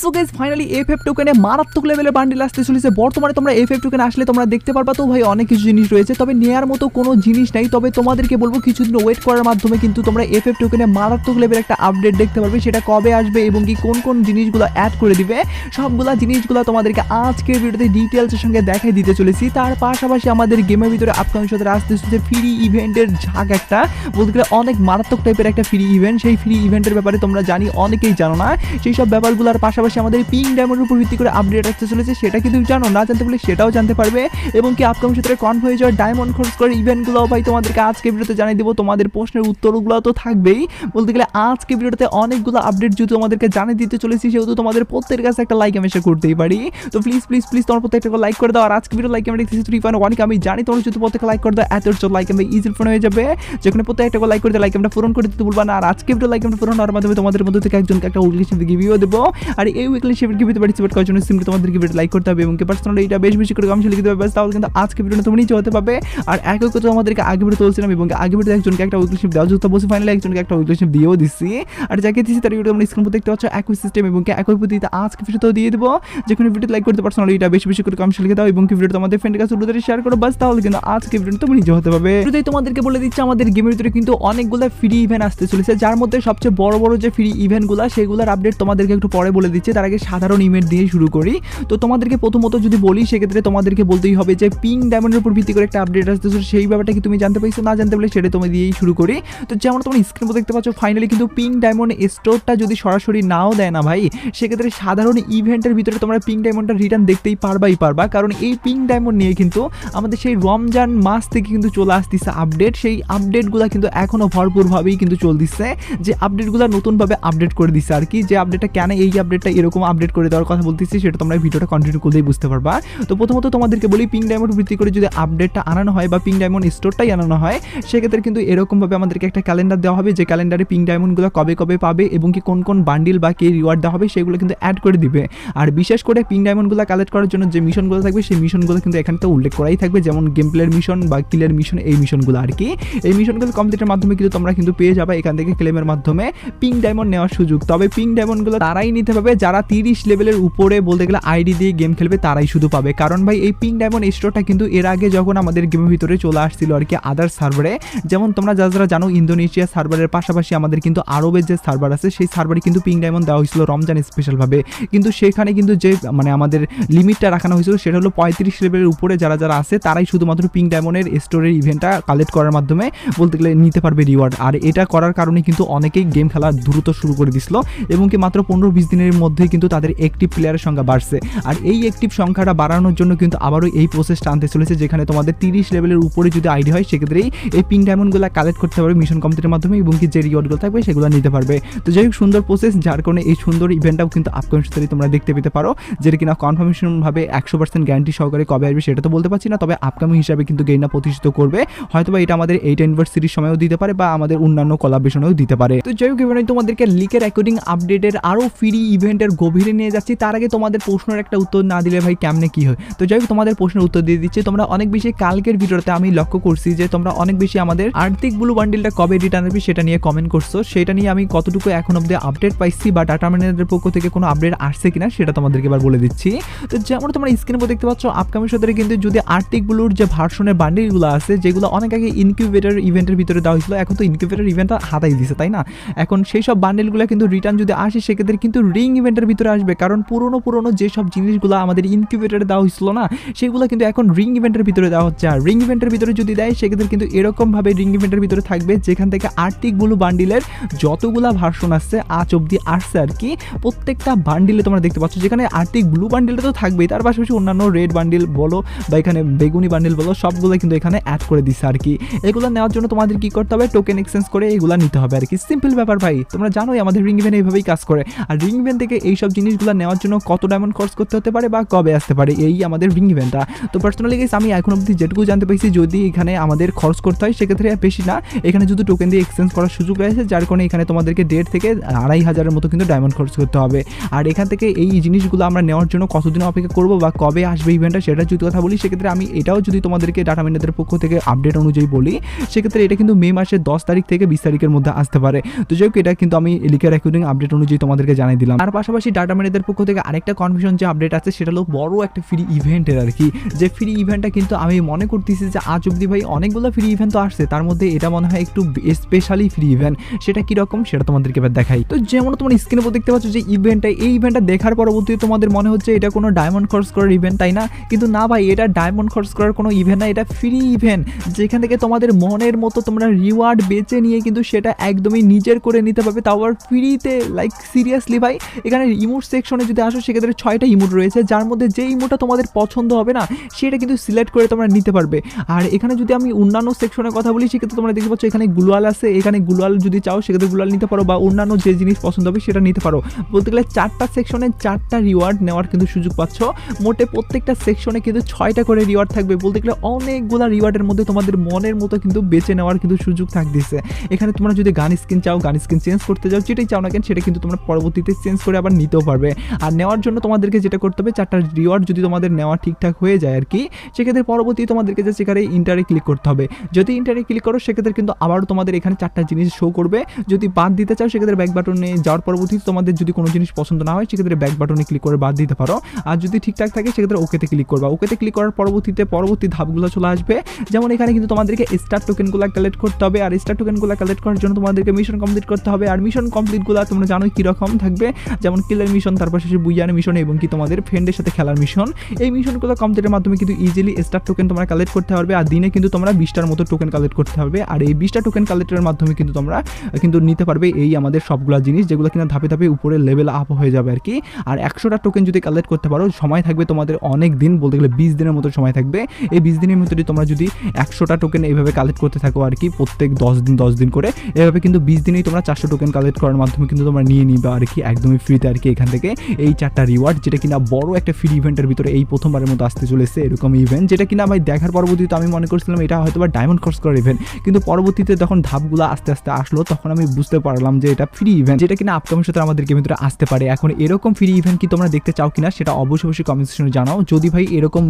So guys finally FF টোকেনে মারাত্মক লেভেলের bundle আসতে চলেছে। বর্তমানে তোমরা এফএফ টোকেন আসলে তোমরা দেখতে পারবা তো ভাই অনেক কিছু জিনিস রয়েছে, তবে নেয়ার মতো কোনো জিনিস নাই। তবে তোমাদেরকে বলবো কিছুদিন ওয়েট করার মাধ্যমে কিন্তু তোমরা এফএফ টোকেনে মারাত্মক লেভেলের একটা আপডেট দেখতে পারবে। সেটা কবে আসবে এবং কি কোন কোন জিনিসগুলো অ্যাড করে দিবে সবগুলা জিনিসগুলো তোমাদেরকে আজকের ভিডিওতে ডিটেইলসের সঙ্গে দেখাই দিতে চলেছি। তার পাশাপাশি আমাদের গেমের ভিতরে আপকামিং সাথে আসতে চলেছে ফ্রি ইভেন্টের ঝাঁক, একটা বলতে গেলে অনেক মারাত্মক টাইপের একটা ফ্রি ইভেন্ট। সেই ফ্রি ইভেন্টের ব্যাপারে তোমরা জানি অনেকেই জানো না, সেই সব ব্যাপারগুলোর পাশাপাশি আমাদের পিং ডায়মন্ডের উপর ভিত্তি করে আপডেট আসতে চলেছে, সেটা কিন্তু জানো না, জানতে পারলে সেটাও জানতে পারবে। এবং কি আপকামিং সাথে কনফার্ম হয়ে যাওয়ার ডায়মন্ড খরচ করার ইভেন্টগুলো ভাই তোমাদেরকে আজকে ভিডিওতে জানিয়ে দেবো। তোমাদের প্রশ্নের উত্তরগুলো তো থাকবেই, বলতে গেলে আজকে ভিডিওতে অনেকগুলো আপডেট যেহেতু তোমাদেরকে জানিয়ে দিতে চলেছি, সেহেতু তোমাদের প্রত্যেকের কাছে একটা লাইক আমি করতেই পারি। তো প্লিজ প্লিজ প্লিজ তোমার প্রত্যেকটা লাইক করে দাও। আর আজকে ভিডিও লাইক আমি দেখতেছি 3.1, আমি জানি তোমার যদি প্রত্যেকটা লাইক করে দাও এত লাইক আমি ইজি ফোন হয়ে যাবে, যেখানে প্রত্যেকটা লাইক করে লাইক আমরা পূরণ করে দিতে বলবা না। আর আজকে ভিডিও লাইক আমরা পূরণ হওয়ার মাধ্যমে তোমাদের মধ্যে থেকে একজনকে একটা উইকলি শিপ গিভিও দেবো। আর এই উইকলি শিপ গিভিতে পার্টিসিপেট করার জন্য সিম্পলি তোমাদেরকে ভিডিও লাইক করতে হবে এবং পার্সোনালি এটা বেশি করে কমেন্টে লিখে দেবে, তাহলে কিন্তু আজকে ভিডিওটা তুমি নিচে হতে পাবে। আর একই কথা আমাদেরকে আগে ভিডিও তুলছিলাম এবং আগে ভিডিওতে একজনকে একটা উইকলি শিপ দেওয়া যেত, বসে ফাইনালি একজনকে একটা উইকলি শিপ দিয়েও দিচ্ছি। আর যাকে দিচ্ছি তার ভিডিও তোমরা স্ক্রিন উপর দেখতে পাচ্ছ একই সিস্টেম এবং একই পদ্ধতিতে আজকে ভিডিওতেও দিয়ে দেবো, যেখানে ভিডিও লাইক করতে পার্সোনালি এটা বেশি করে কমেন্টে লিখে দাও এবং ভিডিও তোমাদের ফ্রেন্ডের কাছে দ্রুত শেয়ার করো, বাস তাহলে কিন্তু আজকে ভিডিও তুমি নিজে হতে পারবে। যদি তোমাদেরকে বলে দিচ্ছি আমাদের গেমের ভিতরে কিন্তু অনেকগুলো ফ্রি ইভেন্ট আসতে চলেছে, যার মধ্যে সবচেয়ে বড় যে ফ্রি ইভেন্টগুলো সেগুলোর আপডেট তোমাদেরকে একটু পরে বলে দিচ্ছি। তার আগে সাধারণ ইভেন্ট দিয়ে শুরু করি। তো তোমাদেরকে প্রথমত যদি বলি সেক্ষেত্রে তোমাদেরকে বলতেই হবে যে পিং ডায়মন্ডের উপর ভিত্তি করে একটা আপডেট আসতে চলেছে, সেই ব্যাপারটা কি তুমি জানতে পারছো? না জানতে পারলে সেটা তুমি দিয়েই শুরু করি। তো যেমন তোমরা স্ক্রিনে দেখতে পাচ্ছ ফাইনালি কিন্তু পিং ডায়মন্ড স্টোরটা যদি সরাসরি নাও দেয় না ভাই, সেক্ষেত্রে সাধারণ ইভেন্টের ভিতরে তোমরা পিং ডায়মন্ডটা রিটার্ন দেখতেই পারবা, কারণ এই পিং ডায়মন্ড নিয়ে কিন্তু আমাদের সেই রমজান মাস থেকে কিন্তু চলে আসতেছে আপডেট। সেই আপডেটগুলো কিন্তু এখনো ভরপুরভাবেই কিন্তু চলতেছে, যে আপডেটগুলো নতুনভাবে আপডেট করে দিচ্ছে আর কি। যে আপডেটটা কেন এই আপডেটটা এরকম আপডেট করে দেওয়ার কথা বলতেছি সেটা তোমরা ভিডিওটা কন্টিনিউ করলেই বুঝতে পারবা। তো প্রথমত তোমাদেরকে বলি পিং ডায়মন্ড ভিত্তি করে যদি আপডেটটা আনানো হয় বা পিং ডায়মন্ড স্টোরটাই আনানো হয়, সেক্ষেত্রে কিন্তু এরকমভাবে আমাদেরকে একটা ক্যালেন্ডার দেওয়া হবে, যে ক্যালেন্ডারে পিং ডায়মন্ডগুলো কবে পাবে এবং কি কোন বান্ডিল বা কে রিওয়ার্ড দেওয়া হবে সেগুলো কিন্তু অ্যাড করে দিবে। আর বিশেষ করে পিং ডায়মন্ডগুলো কালেক্ট করার জন্য যে মিশনগুলো থাকবে সেই মিশনগুলো কিন্তু এখানে তো উল্লেখ করাই থাকবে, যেমন গেম প্লেয়ার মিশন বা কিলের মিশন, এই মিশনগুলো আর কি। এই মিশনগুলো কমপ্লিটের মাধ্যমে কিন্তু তোমরা কিন্তু পেয়ে যাবে এখান থেকে ক্লেমের মাধ্যমে পিং ডায়মন্ড নেওয়ার সুযোগ। তবে পিং ডায়মন্ডগুলো তারাই নিতে পাবে যারা 30 লেভেলের উপরে বলতে গেলে আইডি দিয়ে গেম খেলবে, তারাই শুধু পাবে। কারণ ভাই এই পিং ডায়মন্ড স্টোরটা কিন্তু এর আগে যখন আমাদের গেমের ভিতরে চলে আসছিল আর কি আদার সার্ভারে, যেমন তোমরা যারা জানো ইন্দোনেশিয়া সার্ভারের পাশাপাশি আমাদের কিন্তু আরবের যে সার্ভার আছে সেই সার্ভারে কিন্তু পিং ডায়মন্ড দেওয়া হয়েছিল রমজান স্পেশালভাবে। কিন্তু সেখানে কিন্তু যে মানে আমাদের লিমিটটা রাখানো হয়েছিল সেটা হলো 35 লেভেলের উপরে যারা আছে তারাই শুধুমাত্র পিং ডায়মন্ডের স্টোরের ইভেন্টটা কালেক্ট করার মাধ্যমে বলতে গেলে নিতে পারবে রিওয়ার্ড। আর এটা করার কারণে কিন্তু অনেকেই গেম খেলা দ্রুত শুরু করে দিছিল এবং কি মাত্র 15-20 দিনের মধ্যেই কিন্তু তাদের অ্যাক্টিভ প্লেয়ারের সংখ্যা বাড়ছে। আর এই অ্যাক্টিভ সংখ্যাটা বাড়ানোর জন্য কিন্তু আবারও এই প্রসেসটা আনতে চলেছে, যেখানে তোমাদের 30 লেভেলের উপরে যদি আইডি হয় সেক্ষেত্রেই এই পিং ডায়মন্ডগুলো কালেক্ট করতে পারবে মিশন কমপ্লিটের মাধ্যমে এবং কি যে রিওয়ার্ডগুলো থাকবে সেগুলো নিতে পারবে। তো যাই হোক সুন্দর প্রসেস, যার কারণে এই সুন্দর ইভেন্টটাও কিন্তু আপকামিং সাথে তোমরা দেখতে পেতে পারো, যেটা কিনা কনফার্মেশনভাবে 100% গ্যারান্টি সহকারে কবে আসবে সেটা তো বলতে পারছি না, তবে আপকামিং হিসাবে কিন্তু গেমটা প্রতিষ্ঠিত করবে। হয়তোবা এটা আমাদের 8 অ্যানিভার্সারির সময়ও দিতে পারে বা আমাদের অন্যান্য কোলাবরেশনেও দিতে পারে। তো যাই হোক এবার তোমাদেরকে লিকের অ্যাকর্ডিং আপডেটের আরও ফ্রি ইভেন্টের গভীরে নিয়ে যাচ্ছি। তার আগে তোমাদের প্রশ্নের একটা উত্তর না দিলে ভাই কেমনে কি হয়। তো যাই হোক তোমাদের প্রশ্নের উত্তর দিয়ে দিচ্ছি। তোমরা অনেক বেশি কালকের ভিডিওতে আমি লক্ষ্য করছি যে তোমরা অনেক বেশি আমাদের আর্থিক ব্লু বান্ডিলটা কবে রিটার্ন আসবে সেটা নিয়ে কমেন্ট করছো। সেটা নিয়ে আমি কতটুকু এখন অব্দি আপডেট পাইছি বা ডাটা ম্যানেজারের পক্ষ থেকে কোনো আপডেট আসছে কিনা সেটা তোমাদেরকে এবার বলে দিচ্ছি। তো যেমন তোমরা স্ক্রিনে দেখতে পাচ্ছ আপকামিং সাথে কিন্তু যদি আর্থিক ব্লুর যে ভার্সনের বান্ডিলগুলো আছে যেগুলো অনেক আগে ইনকিউবেটর ইভেন্টের ভিতরে দেওয়া হয়েছিল, এখন তো ইনকিউবেটর ইভেন্টটা হাতাই দিছে তাই না, এখন সেই সব বান্ডিলগুলো কিন্তু রিটার্ন যদি আসে সেক্ষেত্রে কিন্তু রিং ইভেন্টের ভিতরে আসবে। কারণ পুরনো যেসব জিনিসগুলো আমাদের ইনকিউবেটরে দেওয়া হয়েছিল না সেগুলো কিন্তু এখন রিং ইভেন্টের ভিতরে দেওয়া হচ্ছে। আর রিং ইভেন্টের ভিতরে যদি দেয় সেক্ষেত্রে কিন্তু এরকমভাবে রিং ইভেন্টের ভিতরে থাকবে যেখান থেকে আর্থিক ব্লু বান্ডিলের যতগুলা ভার্সন আসছে আজ অব্দি আসছে আর কি, প্রত্যেকটা বান্ডিলে তোমরা দেখতে পাচ্ছ, যেখানে আর্থিক ব্লু বান্ডিলটা তো থাকবেই, তার পাশাপাশি অন্যান্য রেড বান্ডিল বলো বা এখানে বেগুনি বান্ডিল বলো সবগুলো কিন্তু এখানে অ্যাড করে দিচ্ছে আর কি। এগুলো নেওয়ার জন্য তোমাদের কি করতে হবে, টোকেন এক্সচেঞ্জ করে এগুলো নিতে হবে আর কি। সিম্পল ব্যাপার ভাই, তোমরা জানোই আমাদের রিং ইভেন্ট এইভাবেই কাজ করে। আর রিং ইভেন্ট থেকে এইসব জিনিসগুলো নেওয়ার জন্য কত ডায়মন্ড খরচ করতে হতে পারে বা কবে আসতে পারে এই আমাদের রিং ইভেন্টটা। তো পার্সোনালি গাইস আমি এখন অবধি যেটুকু জানতে পারছি যদি এখানে আমাদের খরচ করতে হয় সেক্ষেত্রে বেশি না, এখানে যদি টোকেন দিয়ে এক্সচেঞ্জ করার সুযোগ রয়েছে, যার কারণে এখানে তোমাদেরকে 1.5 থেকে 2,500 মতো কিন্তু ডায়মন্ড খরচ করতে হবে। আর এখান থেকে এই জিনিসগুলো আমরা নেওয়ার জন্য কতদিন অপেক্ষা করবো বা কবে আসবে ইভেন্টটা সেটা যদি কথা বলি সেক্ষেত্রে আমি এটাও যদি তোমাদেরকে ডাটা ম্যানেজারের পক্ষ থেকে আপডেট অনুযায়ী বলি সেক্ষেত্রে এটা কিন্তু মে মাসের 10 তারিখ থেকে 20 তারিখের মধ্যে আসতে পারে। তো যাই হোক এটা কিন্তু আমি লিকের অ্যাকর্ডিং আপডেট অনুযায়ী তোমাদেরকে জানাই দিলাম। তার পাশাপাশি ডাটা ম্যানেজারদের পক্ষ থেকে আরেকটা কনফিউশন যে আপডেট আছে সেটা হলো বড় একটা ফ্রি ইভেন্টের আর কি, যে ফ্রি ইভেন্টটা কিন্তু আমি মনে করতেছি যে আজ অব্দি ভাই অনেকগুলো ফ্রি ইভেন্ট তো আসছে, তার মধ্যে এটা মনে হয় একটু স্পেশালি ফ্রি ইভেন্ট। সেটা কিরকম সেটা তোমাদেরকে এবার দেখাই। তো যেমন তোমার স্ক্রিনে উপর দেখতে পাচ্ছ যে ইভেন্টটা, এই ইভেন্টটা দেখার পরবর্তীতে তোমাদের মনে হচ্ছে এটা কোনো ডায়মন্ড খরচ করার ইভেন্ট, তাই না? কিন্তু না ভাই, এটা ডায়মন্ড খরচ করার কোনো ইভেন্ট না, এটা ফ্রি ইভেন্ট, যেখান থেকে তোমাদের মনের মতো তোমরা রিওয়ার্ড বেছে নিয়ে কিন্তু সেটা একদমই নিজের করে নিতে পারবে, তাও আবার ফ্রিতে। লাইক সিরিয়াসলি ভাই, এখানে ইমোট সেকশনে যদি আসো সেক্ষেত্রে 6টা ইমোট রয়েছে, যার মধ্যে যে ইমোটটা তোমাদের পছন্দ হবে না সেটা কিন্তু সিলেক্ট করে তোমরা নিতে পারবে। আর এখানে যদি আমি অন্যান্য সেকশনের কথা বলি সেক্ষেত্রে তোমরা দেখতে পাচ্ছ এখানে গ্লোয়াল আছে, এখানে গ্লোয়াল যদি চাও সেক্ষেত্রে গ্লোয়াল নিতে পারো, বা অন্যান্য যে জিনিস পছন্দ হবে সেটা নিতে পারো। বলতে গেলে 4টা সেকশনে 4টা রিওয়ার্ড নেওয়ার কিন্তু সুযোগ পাচ্ছ। মোটে প্রত্যেকটা সেকশনে কিন্তু 6টা করে রিওয়ার্ড থাকবে। বলতে গেলে অনেকগুলো রিওয়ার্ডের মধ্যে তোমাদের মনের মতো কিন্তু বেছে নেওয়ার কিন্তু সুযোগ থাকতেছে। এখানে তোমরা যদি গান স্কিন চাও, গান স্কিন চেঞ্জ করতে চাও, যেটাই চাও না কেন সেটা কিন্তু তোমরা পরবর্তীতে চেঞ্জ করে আবার নিতেও পারবে। আর নেওয়ার জন্য তোমাদেরকে যেটা করতে হবে, 4টা রিওয়ার্ড যদি তোমাদের নেওয়া ঠিকঠাক হয়ে যায় আর কি, সেক্ষেত্রে পরবর্তী তোমাদেরকে যে সেখানে ইন্টারে ক্লিক করতে হবে। যদি ইন্টারে ক্লিক করো সেক্ষেত্রে কিন্তু আবারও তোমাদের এখানে 4টা জিনিস শো করবে। যদি বাদ দিতে চাও সেক্ষেত্রে ব্যাক বাটনে যাওয়ার পরবর্তীতে তোমাদের যদি কোনো জিনিস পছন্দ না হয় সেক্ষেত্রে ব্যাক বাটনে ক্লিক করে বাদ দিতে পারো। আর যদি ঠিকঠাক থাকে সেক্ষেত্রে ওকেতে ক্লিক করবা। ওকেতে ক্লিক করার পরবর্তীতে পরবর্তী ধাপগুলো চলে আসবে। যেমন এখানে কিন্তু তোমাদেরকে স্টার টোকেনগুলো কালেক্ট করতে হবে, আর স্টার টোকেনগুলো কালেক্ট করার জন্য তোমাদেরকে মিশন কমপ্লিট করতে হবে। আর মিশন কমপ্লিটগুলো তোমরা জানোই কীরকম থাকবে, যেমন কিলের মিশন, তারপর শেষে বুইয়ার মিশন এবং কি তোমাদের ফ্রেন্ডের সাথে খেলার মিশন। এই মিশনগুলো কমপ্লিটের মাধ্যমে কিন্তু ইজিলি স্টার টোকেন তোমরা কালেক্ট করতে পারবে। আর দিনে কিন্তু তোমরা 20টার মতো টোকেন কালেক্ট করতে হবে। আর এই 20টা টোকেন কালেক্টের মাধ্যমে কিন্তু তোমরা কিন্তু নিতে পারবে এই আমাদের সবগুলা জিনিস, যেগুলো কিনা ধাপে ধাপে উপরে লেভেল আপ হয়ে যাবে আর কি। আর 100টা টোকেন যদি কালেক্ট করতে পারো, সময় থাকবে তোমাদের অনেক দিন, বলতে গেলে 20 দিনের মতো সময় থাকবে। এই 20 দিনের মধ্যে তোমরা যদি 100টা টোকেন এইভাবে কালেক্ট করতে থাকো আর কি, প্রত্যেক 10 দিন করে, এভাবে কিন্তু 20 দিনেই তোমরা 400 টোকেন কালেক্ট করার মাধ্যমে কিন্তু তোমরা নিয়ে নিবে আর কি, একদমই ফ্রিতে আর কি। এখান থেকে এই 4টা রিওয়ার্ড, যেটা কিনা বড় একটা ফ্রি ইভেন্টের ভিতরে এই প্রথমবারের মতো আসতে চলেছে এরকম ইভেন্ট, যেটা কিনা ভাই দেখার পরবর্তীতে আমি মনে করছিলাম এটা হয়তো বা ডায়মন্ড খরচ করার ইভেন্ট, কিন্তু পরবর্তীতে যখন ধাপগুলো আস্তে আস্তে আসলো তখন আমি বুঝতে পারলাম যে এটা ফ্রি ইভেন্ট, যেটা কিনা আপকামিং সাথে আমাদের গেমের ভিতরে আসতে পারে। এখন এরকম ফ্রি ইভেন্ট কি তোমরা দেখতে চাও কিনা সেটা অবশ্যই কমেন্ট সেকশনে জানাও। যদি ভাই এরকম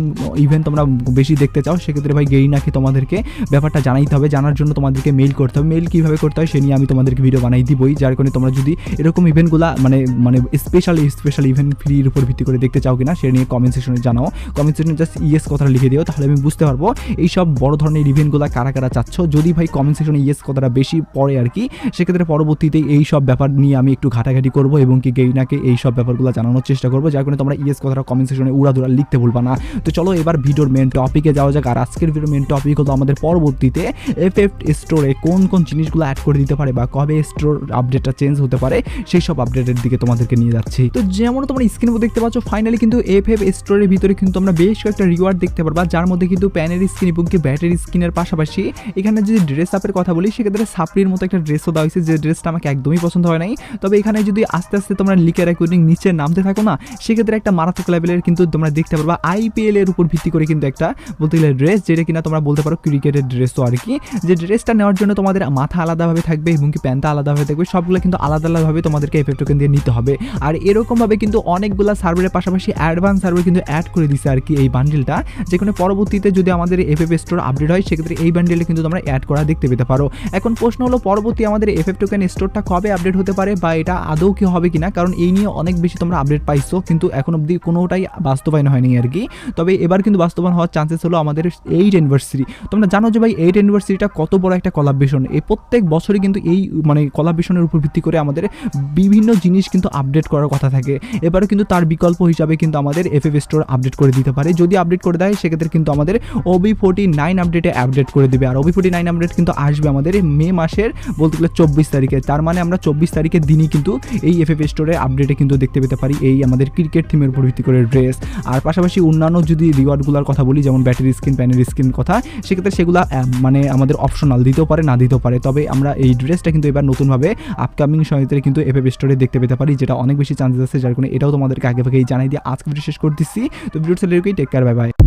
ইভেন্ট তোমরা বেশি দেখতে চাও সেক্ষেত্রে ভাই গেরিনাকে তোমাদেরকে ব্যাপারটা জানাইতে হবে। জানার জন্য তোমাদেরকে মেইল করতে হবে। মেইল কীভাবে করতে হয় সে নিয়ে আমি তোমাদেরকে ভিডিও বানাই দিবই, যার কারণে তোমরা যদি এরকম ইভেন্টগুলো মানে স্পেশাল ইভেন্ট ফ্রির উপর ভিত্তি করে দেখতে চাও কিনা সে নিয়ে কমেন্ট সেকশনে জানাও। কমেন্ট সেকশনে জাস্ট ইয়েস কথাটা লিখে দিও, তাহলে আমি বুঝতে পারবো এইসব বড় ধরনের ইভেন্টগুলো কারা কারা চাচ্ছ। যদি ভাই কমেন্ট সেকশনে ইয়েস কথাটা বেশি পড়ে আর কি, সেক্ষেত্রে পরবর্তীতে এই সব ব্যাপার নিয়ে আমি একটু ঘাটাঘাটি করবো এবং কি গেরিনাকে এই সব ব্যাপারগুলো জানানোর চেষ্টা করবো, যার কারণে তোমরা ইয়েস কথাটা কমেন্ট সেকশনে উড়াধুরা লিখতে ভুলবা না। তো চলো এবার ভিডিওর মেন টপিকে যাওয়া যাক। আর আজকের ভিডিওর মেন টপিক হলো আমাদের পরবর্তীতে FF স্টোরে কোন কোন জিনিসগুলো অ্যাড করে দিতে পারে বা কবে স্টোর আপডেটটা চেঞ্জ হতে পারে সেই সব আপডেটের দিকে তোমাদেরকে নিয়ে যাচ্ছি। তো যেমন তোমরা স্ক্রিনে দেখতে পাচ্ছ ফাইনালি কিন্তু FF স্টোরের ভিতরে কিন্তু তোমরা বেশ কয়েকটা রিওয়ার্ড দেখতে পারবা, যার মধ্যে কিন্তু প্যানের স্কিন এবং কি ব্যাটারি স্কিনের পাশাপাশি এখানে যদি ড্রেস আপের কথা বলি সেক্ষেত্রে সাপ্রির মতো একটা ড্রেসও দেওয়া হয়েছে, যে ড্রেসটা আমাকে একদমই পছন্দ হয় নাই। তবে এখানে যদি আস্তে আস্তে তোমরা লিকের অ্যাকর্ডিং নিচে নামতে থাকো না, সেক্ষেত্রে একটা মারাত্মক লেভেলের কিন্তু তোমরা দেখতে পারবা IPL এর উপর ভিত্তি করে কিন্তু একটা বলতে গেলে ড্রেস, যেটা কিনা তোমরা বলতে পারো ক্রিকেটের ড্রেসও আর কি। যে ড্রেসটা নেওয়ার জন্য তোমাদের মাথা আলাদাভাবে থাকবে এবং কি প্যান্টটা আলাদাভাবে থাকবে, সবগুলো কিন্তু আলাদা আলাদাভাবে তোমাদেরকে FF টোকেন দিয়ে নিতে হবে। আর এরকমভাবে কিন্তু অনেকগুলো সার্ভারের পাশাপাশি অ্যাডভান্স সার্ভার কিন্তু অ্যাড করে দিচ্ছে আর কি এই বান্ডেলটা, যেখানে পরবর্তীতে যদি আমাদের FF স্টোর আপডেট হয় সেক্ষেত্রে এই বান্ডেলটা কিন্তু তোমরা অ্যাড করা দেখতে পেতে পারো। এখন প্রশ্ন হলো পরবর্তী আমাদের FF টোকেন স্টোরটা কবে আপডেট হতে পারে বা এটা আদৌ কি হবে কিনা, কারণ এই নিয়ে অনেক বেশি তোমরা আপডেট পাইছো কিন্তু এখন অবধি কোনোটাই বাস্তবায়ন হয়নি আর কি। তবে এবার কিন্তু বাস্তবায়ন হওয়ার চান্সেস হলো আমাদের 8 অ্যানিভার্সারি। তোমরা জানো যে ভাই 8 অ্যানিভার্সারিটা কত বড় একটা কোলাবরেশন, এই প্রত্যেক বছরই কিন্তু এই মানে কোলাবরেশনের উপর ভিত্তি করে আমাদের বিভিন্ন জিনিস কিন্তু আপডেট করার কথা থাকে। এবারও কিন্তু তার বিকল্প হিসাবে কিন্তু আমাদের FF স্টোর আপডেট করে দিতে পারে। যদি আপডেট করে দেয় সেক্ষেত্রে কিন্তু আমাদের OB49 আপডেটে আপডেট করে দেবে। আর OB49 আপডেট কিন্তু আসবে আমাদের মে মাসের বলতে গেলে 24 তারিখে। তার মানে আমরা 24 তারিখের দিনই কিন্তু এই FF স্টোরে আপডেটে কিন্তু দেখতে পেতে পারি এই আমাদের ক্রিকেট থিমের উপর ভিত্তি করে ড্রেস। আর পাশাপাশি অন্যান্য যদি রিওয়ার্ডগুলোর কথা বলি, যেমন ব্যাটারি স্কিন, প্যানের স্কিন কথা, সেক্ষেত্রে সেগুলো মানে আমাদের অপশনাল দিতেও পারে না দিতেও পারে। তবে আমরা এই ড্রেসটা কিন্তু এবার নতুনভাবে আপকামিং সময়তে কিন্তু FF স্টোরে দেখতে পেতে পারি, যেটা অনেক বেশি চান্সেস আছে, যার কারণে এটাও তোমাদেরকে আগে থেকেই জানাই দিয়ে আজকে ভিডিও শেষ করতেছি। তো ভিডিওটা টেক কেয়ার, বাই বাই।